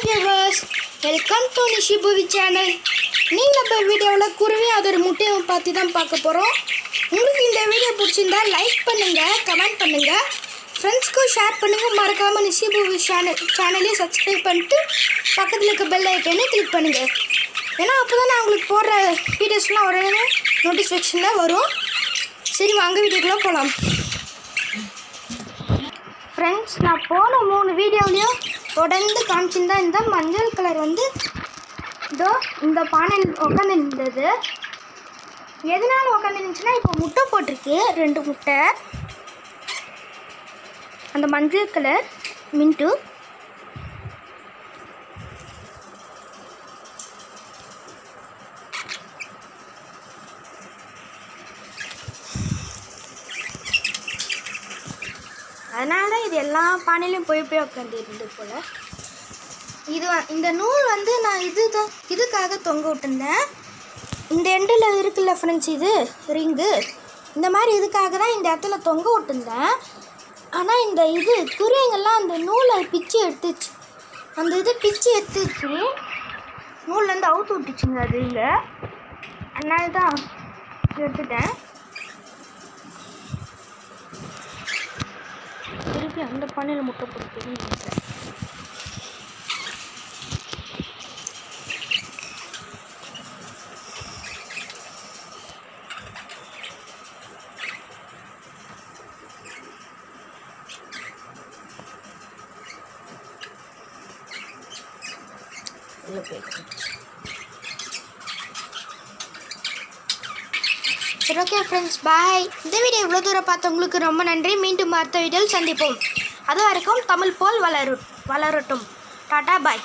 viewers, welcome to Nishibuvi channel. நீங்க நம்ம வீடியோல குருவி அதோட முட்டையை பத்தி தான் பார்க்க போறோம். உங்களுக்கு இந்த வீடியோ பிடிச்சிருந்தா லைக் பண்ணுங்க, கமெண்ட் பண்ணுங்க, ஃப்ரெண்ட்ஸ்க்கு ஷேர் பண்ணுங்க, மறக்காம நிஷிபுவி சேனலை சப்ஸ்கிரைப் பண்ணிட்டு பக்கத்துல இருக்க பெல் ஐகானை கிளிக் பண்ணுங்க. ஏன்னா அப்பதான் நான் உங்களுக்கு போடுற வீடியோஸ்லாம் உடனே நோட்டிஃபிகேஷன்ல வரும். சரி வாங்க வீடியோக்குள்ள போலாம். ஃப்ரெண்ட்ஸ், நான் போன 3 வீடியோலையும் தொடர்ந்து காமிச்சிருந்தா இந்த மஞ்சள் கலர் வந்து இதோ இந்த பானையில் உட்காந்து நின்றது. எதனால உட்காந்து நின்றுச்சுன்னா இப்போ முட்டை போட்டிருக்கு, 2 முட்டை. அந்த மஞ்சள் கலர் மின்ட்டு அதனால இது எல்லா பானையிலையும் போய் உட்காந்து இருந்து போல். இந்த நூல் வந்து நான் இதுக்காக தொங்க விட்டுருந்தேன். இந்த எண்டில் இருக்குல்ல ஃப்ரெண்ட்ஸ், இது ரிங்கு, இந்த மாதிரி இதுக்காக தான் இந்த இடத்துல தொங்க விட்டுருந்தேன். ஆனால் இந்த குருவிங்கெல்லாம் அந்த நூலை பிச்சு எடுத்துச்சு, அந்த இதை பிச்சு எடுத்துச்சு, நூல்லேருந்து அவுத்து விட்டுச்சுங்க அது இல்லை. அதனால தான் எடுத்துட்டேன். திருப்பி அந்த பானையில் முட்டை போட்டுன்னு நினைக்கிறேன். சரி, ஓகே ஃப்ரெண்ட்ஸ், பாய். இந்த வீடியோ இவ்வளோ தூரம் பார்த்தவங்களுக்கு ரொம்ப நன்றி. மீண்டும் அடுத்த வீடியோவில் சந்திப்போம். அது வரைக்கும் தமிழ் போல் வளரட்டும். டாடா, பாய்.